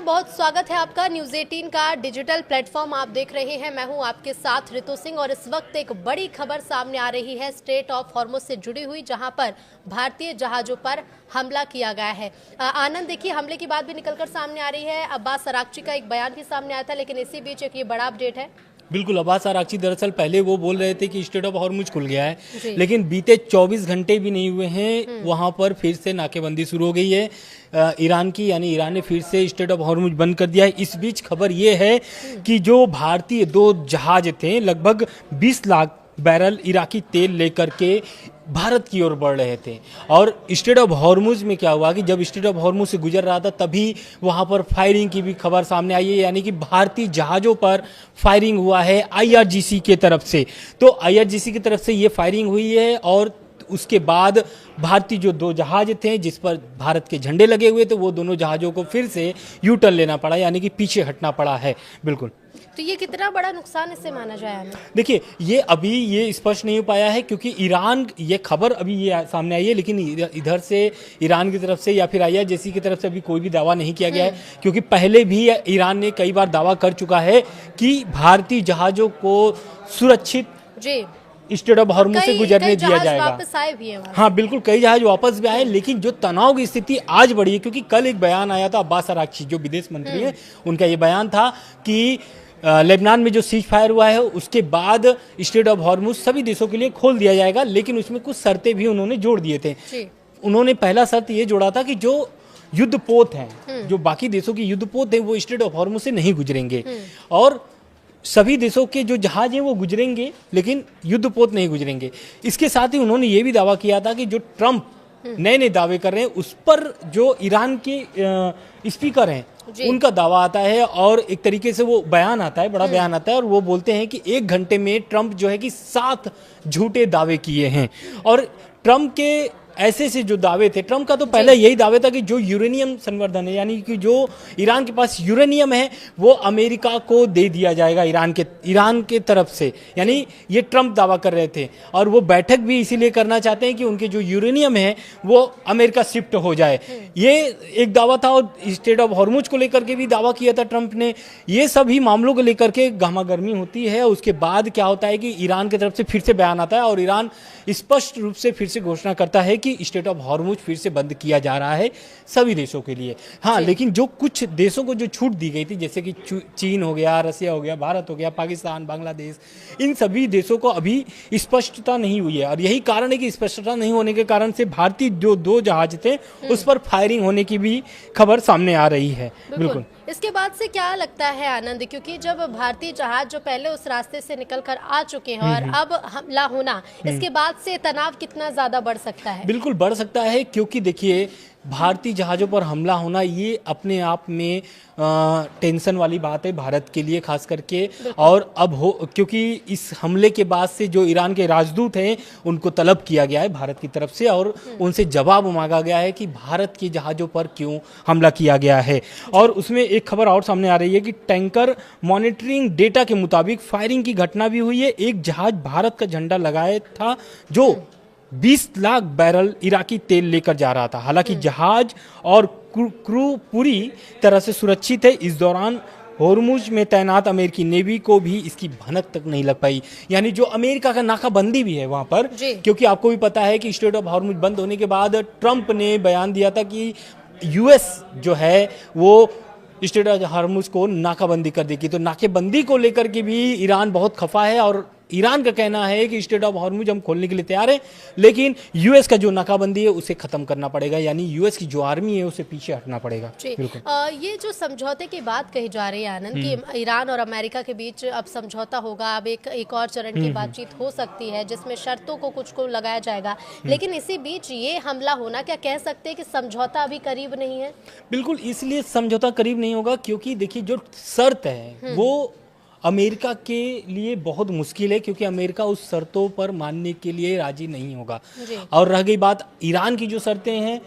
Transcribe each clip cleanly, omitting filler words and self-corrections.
बहुत स्वागत है आपका न्यूज़ 18 का डिजिटल प्लेटफॉर्म आप देख रहे हैं। मैं हूं आपके साथ रितु सिंह और इस वक्त एक बड़ी खबर सामने आ रही है स्ट्रेट ऑफ हॉर्मुज से जुड़ी हुई, जहां पर भारतीय जहाजों पर हमला किया गया है। आनंद, देखिए हमले की बात भी निकलकर सामने आ रही है। अब्बास अरागची का एक बयान भी सामने आया था, लेकिन इसी बीच एक ये बड़ा अपडेट है। बिल्कुल, अब्बास अरागची दरअसल पहले वो बोल रहे थे कि स्ट्रेट ऑफ हॉर्मुज खुल गया है, लेकिन बीते 24 घंटे भी नहीं हुए हैं, वहां पर फिर से नाकेबंदी शुरू हो गई है ईरान की, यानी ईरान ने फिर से स्ट्रेट ऑफ हॉर्मुज बंद कर दिया है। इस बीच खबर ये है कि जो भारतीय 2 जहाज थे, लगभग 20 लाख बैरल इराकी तेल लेकर के भारत की ओर बढ़ रहे थे। और स्ट्रेट ऑफ हॉर्मुज में क्या हुआ कि जब स्ट्रेट ऑफ हॉर्मुज से गुजर रहा था तभी वहां पर फायरिंग की भी खबर सामने आई है, यानी कि भारतीय जहाज़ों पर फायरिंग हुआ है आईआरजीसी के तरफ से। तो आईआरजीसी की तरफ से ये फायरिंग हुई है और उसके बाद भारतीय जो 2 जहाज थे जिस पर भारत के झंडे लगे हुए थे, वो दोनों जहाज़ों को फिर से यू टर्न लेना पड़ा, यानी कि पीछे हटना पड़ा है। बिल्कुल, तो ये कितना बड़ा नुकसान इससे माना जाए? देखिए, ये स्पष्ट नहीं हो पाया है क्योंकि ईरान, ये खबर अभी ये सामने आई है, लेकिन इधर से ईरान की तरफ से या फिर आईआरजीसी की तरफ से अभी कोई भी दावा नहीं किया गया है, क्योंकि पहले भी ईरान ने कई बार दावा कर चुका है कि भारतीय जहाज़ों को सुरक्षित स्ट्रेट ऑफ हॉर्मुज से गुजरने दिया जाएगा। वापस आए भी हैं। हाँ बिल्कुल, कई जहाज वापस भी आए, लेकिन जो तनाव की स्थिति आज बढ़ी है, क्योंकि कल एक बयान आया था अब्बास अरागची जो विदेश मंत्री है, उनका ये बयान था कि लेबनान में जो सीज फायर हुआ है उसके बाद स्ट्रेट ऑफ हॉर्मुज सभी देशों के लिए खोल दिया जाएगा, लेकिन उसमें कुछ शर्तें भी उन्होंने जोड़ दिए थे। उन्होंने पहला शर्त ये जोड़ा था कि जो युद्धपोत हैं, जो बाकी देशों की युद्धपोत हैं, वो स्ट्रेट ऑफ हॉर्मुज से नहीं गुजरेंगे, और सभी देशों के जो जहाज हैं वो गुजरेंगे, लेकिन युद्धपोत नहीं गुजरेंगे। इसके साथ ही उन्होंने ये भी दावा किया था कि जो ट्रंप नए दावे कर रहे हैं उस पर जो ईरान के स्पीकर हैं उनका दावा आता है, और एक तरीके से वो बयान आता है, बड़ा बयान आता है, और वो बोलते हैं कि 1 घंटे में ट्रंप जो है कि 7 झूठे दावे किए हैं। और ट्रंप के ऐसे से जो दावे थे, ट्रंप का तो पहले यही दावे था कि जो यूरेनियम संवर्धन है, यानी कि जो ईरान के पास यूरेनियम है वो अमेरिका को दे दिया जाएगा ईरान के तरफ से, यानी ये ट्रंप दावा कर रहे थे। और वो बैठक भी इसीलिए करना चाहते हैं कि उनके जो यूरेनियम है वो अमेरिका शिफ्ट हो जाए, ये एक दावा था। और स्ट्रेट ऑफ हॉर्मुज को लेकर के भी दावा किया था ट्रंप ने। ये सभी मामलों को लेकर के गहमागर्मी होती है। उसके बाद क्या होता है कि ईरान की तरफ से फिर से बयान आता है और ईरान स्पष्ट रूप से फिर से घोषणा करता है कि स्ट्रेट ऑफ हॉर्मुज फिर से बंद किया जा रहा है सभी देशों के लिए। हाँ, लेकिन जो कुछ देशों को जो छूट दी गई थी, जैसे कि चीन हो गया, रसिया हो गया, भारत हो गया, पाकिस्तान, बांग्लादेश, इन सभी देशों को अभी स्पष्टता नहीं हुई है। और यही कारण है कि स्पष्टता नहीं होने के कारण से भारतीय जो 2 जहाज थे उस पर फायरिंग होने की भी खबर सामने आ रही है। बिल्कुल, इसके बाद से क्या लगता है आनंद, क्योंकि जब भारतीय जहाज जो पहले उस रास्ते से निकलकर आ चुके हैं और अब हमला होना, इसके बाद से तनाव कितना ज्यादा बढ़ सकता है? बिल्कुल बढ़ सकता है, क्योंकि देखिए भारतीय जहाज़ों पर हमला होना ये अपने आप में टेंशन वाली बात है भारत के लिए खास करके। और अब क्योंकि इस हमले के बाद से जो ईरान के राजदूत हैं उनको तलब किया गया है भारत की तरफ से, और उनसे जवाब मांगा गया है कि भारत के जहाज़ों पर क्यों हमला किया गया है। और उसमें एक खबर और सामने आ रही है कि टैंकर मॉनिटरिंग डेटा के मुताबिक फायरिंग की घटना भी हुई है। एक जहाज भारत का झंडा लगाया था जो 20 लाख बैरल इराकी तेल लेकर जा रहा था। हालांकि जहाज और क्रू पूरी तरह से सुरक्षित है। इस दौरान हॉर्मुज में तैनात अमेरिकी नेवी को भी इसकी भनक तक नहीं लग पाई, यानी जो अमेरिका का नाकाबंदी भी है वहां पर, क्योंकि आपको भी पता है कि स्ट्रेट ऑफ हॉर्मुज बंद होने के बाद ट्रंप ने बयान दिया था कि यूएस जो है वो स्ट्रेट ऑफ हॉर्मुज को नाकाबंदी कर देगी। तो नाकेबंदी को लेकर के भी ईरान बहुत खफा है, और ईरान का कहना है कि स्ट्रेट ऑफ हॉर्मुज हम खोलने के लिए तैयार हैं, लेकिन यूएस का जो नाकाबंदी है उसे खत्म करना पड़ेगा, यानी यूएस की जो आर्मी है उसे पीछे हटना पड़ेगा। ये जो समझौते की बात कही जा रही है आनंद, कि ईरान और अमेरिका के बीच अब समझौता होगा, अब एक और चरण की बातचीत हो सकती है जिसमें शर्तों को कुछ को लगाया जाएगा, लेकिन इसी बीच ये हमला होना, क्या कह सकते हैं कि समझौता अभी करीब नहीं है? बिल्कुल, इसलिए समझौता करीब नहीं होगा क्योंकि देखिए जो शर्त है वो अमेरिका के लिए बहुत मुश्किल है, क्योंकि अमेरिका उस शर्तों पर मानने के लिए राजी नहीं होगा। और रह गई बात ईरान की जो शर्तें हैं,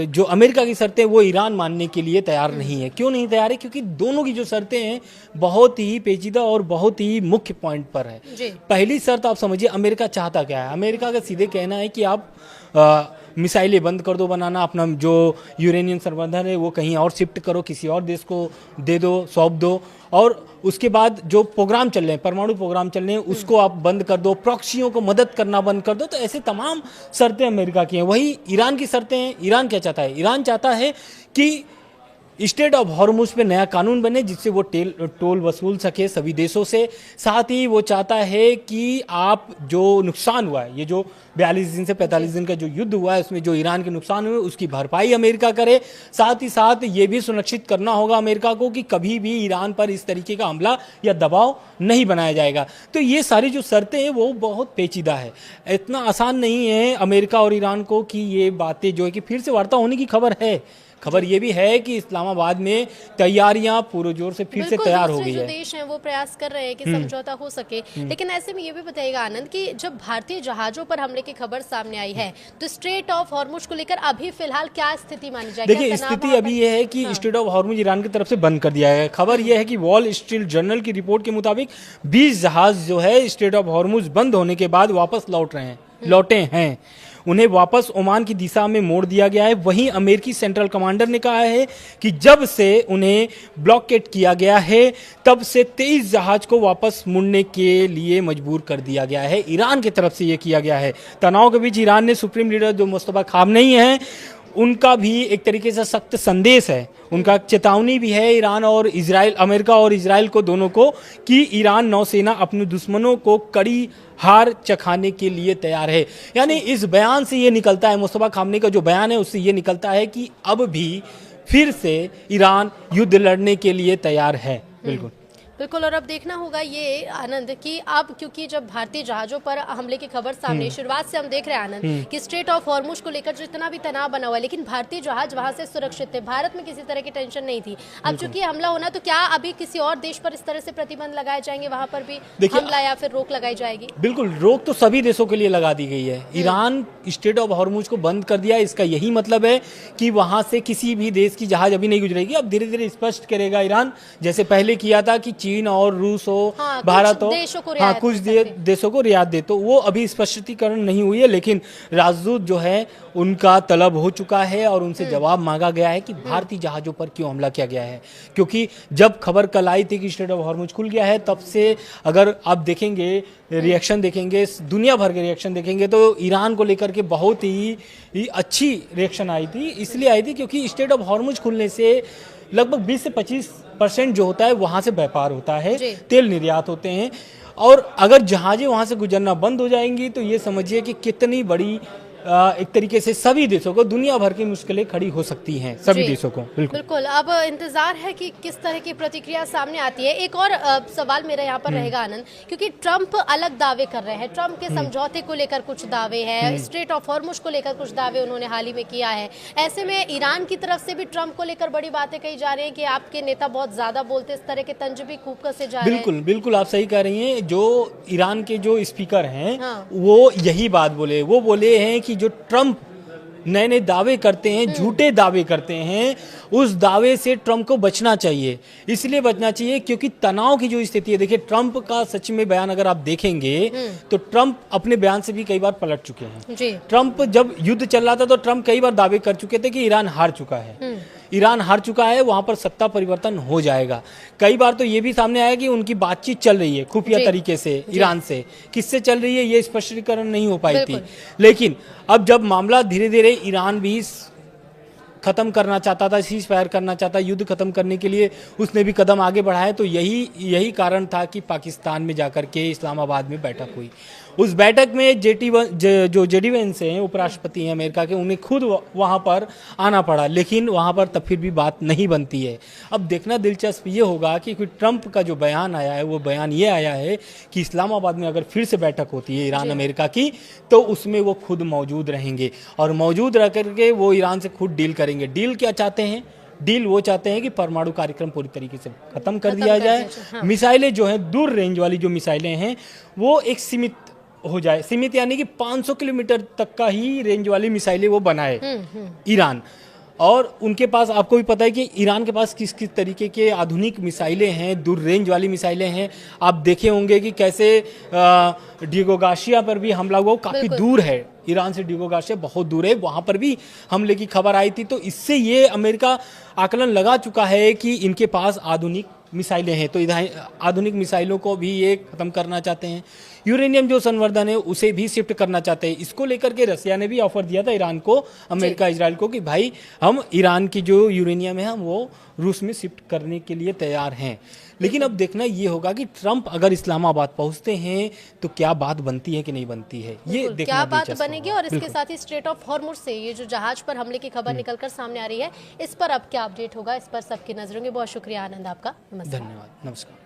जो अमेरिका की शर्तें, वो ईरान मानने के लिए तैयार नहीं है। क्यों नहीं तैयार है? क्योंकि दोनों की जो शर्तें हैं बहुत ही पेचीदा और बहुत ही मुख्य पॉइंट पर है। पहली शर्त आप समझिए, अमेरिका चाहता क्या है? अमेरिका का सीधे कहना है कि आप मिसाइलें बंद कर दो बनाना, अपना जो यूरेनियम संवर्धन है वो कहीं और शिफ्ट करो, किसी और देश को दे दो, सौंप दो, और उसके बाद जो प्रोग्राम चल रहे हैं, परमाणु प्रोग्राम चल रहे हैं, उसको आप बंद कर दो, प्रॉक्सियों को मदद करना बंद कर दो। तो ऐसे तमाम शर्तें अमेरिका की हैं। वही ईरान की शर्तें हैं। ईरान क्या चाहता है? ईरान चाहता है कि स्टेट ऑफ हॉर्मुज पे नया कानून बने जिससे वो टोल वसूल सके सभी देशों से। साथ ही वो चाहता है कि आप जो नुकसान हुआ है, ये जो 42 दिन से 45 दिन का जो युद्ध हुआ है उसमें जो ईरान के नुकसान हुए उसकी भरपाई अमेरिका करे। साथ ही साथ ये भी सुनिश्चित करना होगा अमेरिका को कि कभी भी ईरान पर इस तरीके का हमला या दबाव नहीं बनाया जाएगा। तो ये सारी जो शर्तें हैं वो बहुत पेचीदा है। इतना आसान नहीं है अमेरिका और ईरान को कि ये बातें जो है कि फिर से वार्ता होने की खबर है। खबर ये भी है कि इस्लामाबाद में तैयारियां पूरे जोर से फिर से तैयार हो गई जो है। देश हैं वो प्रयास कर रहे हैं कि समझौता हो सके। लेकिन ऐसे में ये भी बताइएगा आनंद कि जब भारतीय जहाजों पर हमले की खबर सामने आई है तो स्ट्रेट ऑफ हॉर्मुज को लेकर अभी फिलहाल क्या स्थिति मानी जाएगी? देखिए, स्थिति अभी ये है कि स्ट्रेट ऑफ हॉर्मुज ईरान की तरफ से बंद कर दिया है। खबर यह है कि वॉल स्ट्रीट जर्नल की रिपोर्ट के मुताबिक 20 जहाज जो है स्ट्रेट ऑफ हॉर्मुज बंद होने के बाद वापस लौटे हैं। उन्हें वापस ओमान की दिशा में मोड़ दिया गया है। वहीं अमेरिकी सेंट्रल कमांडर ने कहा है कि जब से उन्हें ब्लॉकेट किया गया है तब से 23 जहाज को वापस मुड़ने के लिए मजबूर कर दिया गया है। ईरान की तरफ से यह किया गया है। तनाव के बीच ईरान ने सुप्रीम लीडर जो मुस्तफा खामनेई हैं उनका भी एक तरीके से सख्त संदेश है, उनका चेतावनी भी है ईरान और इजराइल, अमेरिका और इजराइल को दोनों को, कि ईरान नौसेना अपने दुश्मनों को कड़ी हार चखाने के लिए तैयार है। यानी इस बयान से ये निकलता है, मुस्तफा खामनेई का जो बयान है उससे ये निकलता है कि अब भी फिर से ईरान युद्ध लड़ने के लिए तैयार है। बिल्कुल बिल्कुल। और अब देखना होगा ये आनंद कि अब क्योंकि जब भारतीय जहाजों पर हमले की खबर सामने, शुरुआत से हम देख रहे हैं आनंद कि स्ट्रेट ऑफ हॉर्मुज को लेकर जितना भी तनाव बना हुआ है, लेकिन भारतीय जहाज वहां से सुरक्षित थे, भारत में किसी तरह की टेंशन नहीं थी। अब चूंकि हमला होना, तो क्या अभी किसी और देश पर इस तरह से प्रतिबंध लगाए जाएंगे, वहां पर भी हमला या फिर रोक लगाई जाएगी? बिल्कुल, रोक तो सभी देशों के लिए लगा दी गई है। ईरान स्ट्रेट ऑफ हॉर्मुज को बंद कर दिया, इसका यही मतलब है कि वहां से किसी भी देश की जहाज अभी नहीं गुजरेगी। अब धीरे धीरे स्पष्ट करेगा ईरान, जैसे पहले किया था कि चीन और रूस भारत हो, कुछ देशों को रियायत दे, तो वो अभी स्पष्टीकरण नहीं हुई है। लेकिन राजदूत जो है उनका तलब हो चुका है और उनसे जवाब मांगा गया है कि भारतीय जहाजों पर क्यों हमला किया गया है। क्योंकि जब खबर कल आई थी कि स्ट्रेट ऑफ हॉर्मुज खुल गया है, तब से अगर आप देखेंगे रिएक्शन देखेंगे, दुनिया भर के रिएक्शन देखेंगे, तो ईरान को लेकर के बहुत ही अच्छी रिएक्शन आई थी। इसलिए आई थी क्योंकि स्ट्रेट ऑफ हॉर्मुज खुलने से लगभग 20 से 25% जो होता है वहां से व्यापार होता है, तेल निर्यात होते हैं। और अगर जहाजें वहां से गुजरना बंद हो जाएंगी तो ये समझिए कि कितनी बड़ी एक तरीके से सभी देशों को, दुनिया भर की मुश्किलें खड़ी हो सकती हैं सभी देशों को। बिल्कुल। अब इंतजार है कि किस तरह की प्रतिक्रिया सामने आती है। एक और सवाल मेरा यहाँ पर रहेगा आनंद, क्योंकि ट्रंप अलग दावे कर रहे हैं। ट्रंप के समझौते को लेकर कुछ दावे हैं, स्ट्रेट ऑफ हॉर्मुज को लेकर कुछ दावे उन्होंने हाल ही में किया है। ऐसे में ईरान की तरफ से भी ट्रंप को लेकर बड़ी बातें कही जा रही है कि आपके नेता बहुत ज्यादा बोलते, इस तरह के तंज भी खूब कसे जा रहे हैं। बिल्कुल बिल्कुल, आप सही कह रही हैं। जो ईरान के जो स्पीकर हैं वो यही बात बोले। वो बोले हैं कि जो ट्रंप नए नए दावे करते हैं, झूठे दावे करते हैं, उस दावे से ट्रंप को बचना चाहिए। इसलिए बचना चाहिए क्योंकि तनाव की जो स्थिति है, देखिए ट्रंप का सच में बयान अगर आप देखेंगे तो ट्रंप अपने बयान से भी कई बार पलट चुके हैं जी। ट्रंप जब युद्ध चल रहा था तो ट्रंप कई बार दावे कर चुके थे कि ईरान हार चुका है, ईरान हार चुका है, वहां पर सत्ता परिवर्तन हो जाएगा। कई बार तो ये भी सामने आया कि उनकी बातचीत चल रही है खुफिया तरीके से ईरान से, किससे चल रही है ये स्पष्टीकरण नहीं हो पाई थी। लेकिन अब जब मामला धीरे धीरे ईरान भी खत्म करना चाहता था, सीज फायर करना चाहता, युद्ध खत्म करने के लिए उसने भी कदम आगे बढ़ाए, तो यही कारण था कि पाकिस्तान में जाकर के इस्लामाबाद में बैठक हुई। उस बैठक में जो जेडी वेंस हैं, उपराष्ट्रपति हैं अमेरिका के, उन्हें खुद वहां पर आना पड़ा, लेकिन वहां पर तब फिर भी बात नहीं बनती है। अब देखना दिलचस्प ये होगा कि ट्रंप का जो बयान आया है वो बयान ये आया है कि इस्लामाबाद में अगर फिर से बैठक होती है ईरान अमेरिका की, तो उसमें वो खुद मौजूद रहेंगे और मौजूद रह करके वो ईरान से खुद डील करेंगे। डील क्या चाहते हैं? डील वो चाहते हैं कि परमाणु कार्यक्रम पूरी तरीके से खत्म कर दिया जाए। मिसाइलें जो हैं, दूर रेंज वाली जो मिसाइलें हैं, वो एक सीमित हो जाए। सीमित यानी कि 500 किलोमीटर तक का ही रेंज वाली मिसाइलें वो बनाए ईरान। और उनके पास, आपको भी पता है कि ईरान के पास किस किस तरीके के आधुनिक मिसाइलें हैं, दूर रेंज वाली मिसाइलें हैं। आप देखे होंगे कि कैसे डिगोगाशिया पर भी हमला हुआ, काफ़ी दूर है ईरान से डिवोगार से बहुत दूर है, वहां पर भी हमले की खबर आई थी। तो इससे ये अमेरिका आकलन लगा चुका है कि इनके पास आधुनिक मिसाइलें हैं, तो इधर आधुनिक मिसाइलों को भी ये खत्म करना चाहते हैं। यूरेनियम जो संवर्धन है उसे भी शिफ्ट करना चाहते हैं। इसको लेकर के रसिया ने भी ऑफर दिया था ईरान को, अमेरिका इजराइल को, कि भाई हम ईरान की जो यूरेनियम है हम वो रूस में शिफ्ट करने के लिए तैयार हैं। लेकिन अब देखना ये होगा कि ट्रंप अगर इस्लामाबाद पहुंचते हैं तो क्या बात बनती है कि नहीं बनती है, ये देखना क्या बात दिलचस्प बनेगी। होगा। और इसके बिल्कुल। साथ ही स्ट्रेट ऑफ हॉर्मुज से ये जो जहाज पर हमले की खबर निकलकर सामने आ रही है, इस पर अब क्या अपडेट होगा, इस पर सबकी नजर होंगे। बहुत शुक्रिया आनंद आपका, नमस्कार। धन्यवाद, नमस्कार।